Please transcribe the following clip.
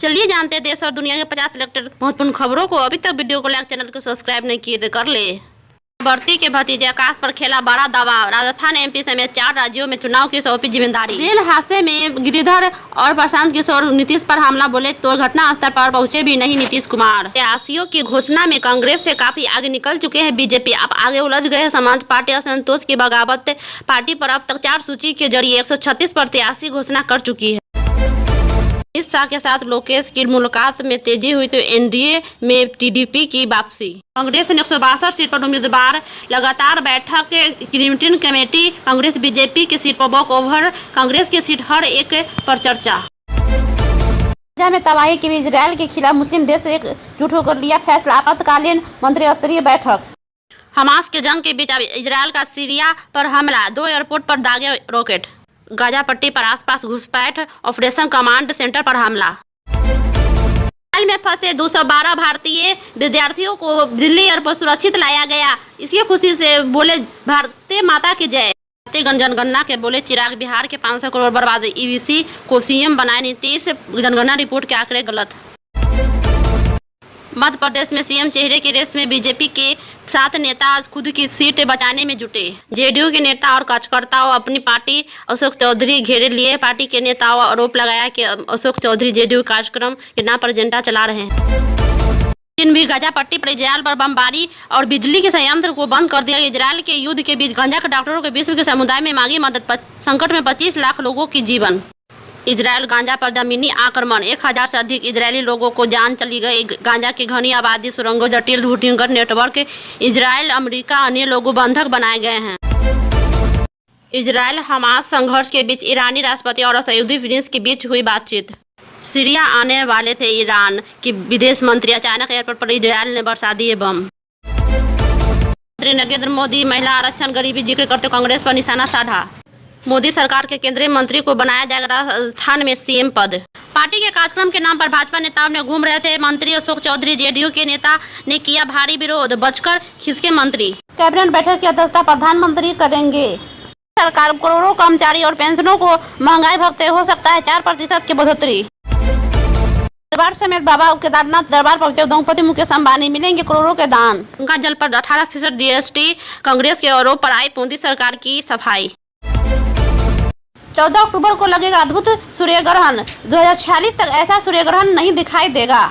चलिए जानते हैं देश और दुनिया के 50 सेलेक्टेड महत्वपूर्ण खबरों को। अभी तक वीडियो को लाइक, चैनल को सब्सक्राइब नहीं किए तो कर ले। भर्ती के भतीजे आकाश पर खेला बड़ा दबाव। राजस्थान, एमपी समेत 4 राज्यों में चुनाव की सौंपी जिम्मेदारी। रेल हादसे में गिरिधर और प्रशांत किशोर नीतीश पर हमला बोले तो घटना स्थल पर पहुंचे भी नहीं नीतीश कुमार। प्रत्याशियों की घोषणा में कांग्रेस से काफी आगे निकल चुके हैं बीजेपी। अब आगे उलझ गए समाज पार्टी। असंतोष की बगावत पार्टी पर अब तक 4 सूची के जरिए 136 प्रत्याशी घोषणा कर चुकी है। अमित शाह के साथ लोकेश की मुलाकात में तेजी हुई तो एनडीए में टीडीपी की वापसी। कांग्रेस ने 162 सीट पर उम्मीदवार। लगातार बैठक क्रिएटिव कमेटी। कांग्रेस बीजेपी की सीट पर वॉक ओवर। कांग्रेस की सीट हर एक पर चर्चा। गाजा में तबाही के बीच इजरायल के खिलाफ मुस्लिम देश एकजुट होकर लिया फैसला। आपातकालीन मंत्री स्तरीय बैठक। हमास के जंग के बीच अब इजरायल का सीरिया पर हमला। 2 एयरपोर्ट पर दागे रॉकेट। गाजा पट्टी पर आसपास घुसपैठ। ऑपरेशन कमांड सेंटर पर हमला। इजरायल में फंसे 212 भारतीय विद्यार्थियों को दिल्ली एयरपोर्ट सुरक्षित लाया गया। इसकी खुशी से बोले भारतीय माता की जय। भारतीय जनगणना के बोले चिराग। बिहार के 500 करोड़ बर्बाद। ईवीसी को सीएम बनाए नीतीश। जनगणना रिपोर्ट के आंकड़े गलत। मध्य प्रदेश में सीएम चेहरे की रेस में बीजेपी के 7 नेता खुद की सीट बचाने में जुटे। जेडीयू के नेता और कार्यकर्ताओं अपनी पार्टी अशोक चौधरी घेरे लिए। पार्टी के नेताओं आरोप लगाया कि अशोक चौधरी जेडीयू कार्यक्रम के नाम पर एजेंडा चला रहे हैं। चीन भी गाजा पट्टी पर इजरायल पर बमबारी और बिजली के संयंत्र को बंद कर दिया। इजरायल के युद्ध के बीच गांजा के डॉक्टरों के विश्व के समुदाय में मांगी मदद। संकट में 25 लाख लोगों की जीवन। इजरायल गांजा पर जमीनी आक्रमण। 1000 से अधिक इजरायली लोगों को जान चली गई। गांजा की घनी आबादी, सुरंगों, जटिल भूटिंगर नेटवर्क। इजरायल, अमेरिका, अन्य लोगों बंधक बनाए गए हैं। इजरायल हमास संघर्ष के बीच ईरानी राष्ट्रपति और सऊदी प्रिंस के बीच हुई बातचीत। सीरिया आने वाले थे ईरान के विदेश मंत्री। अचानक एयरपोर्ट पर इजरायल ने बरसा दिए बम। प्रधानमंत्री नरेंद्र मोदी महिला आरक्षण, गरीबी जिक्र करते कांग्रेस पर निशाना साधा। मोदी सरकार के केंद्रीय मंत्री को बनाया जाएगा राजस्थान में सीएम पद। पार्टी के कार्यक्रम के नाम पर भाजपा नेताओं ने घूम रहे थे। मंत्री अशोक चौधरी जेडीयू के नेता ने किया भारी विरोध। बचकर खिसके मंत्री। कैबिनेट बैठक की अध्यक्षता प्रधानमंत्री करेंगे। सरकार करोड़ों कर्मचारी और पेंशनों को महंगाई भत्ते हो सकता है 4% की बढ़ोतरी। दरबार समेत बाबा केदारनाथ दरबार पहुंचे उद्योगपति मुकेश अंबानी। मिलेंगे करोड़ों के दान। गंगा जल पर 18% जीएसटी। कांग्रेस के आरोप पर आई मोदी सरकार की सफाई। 14 अक्टूबर को लगेगा अद्भुत सूर्य ग्रहण। 2046 तक ऐसा सूर्य ग्रहण नहीं दिखाई देगा।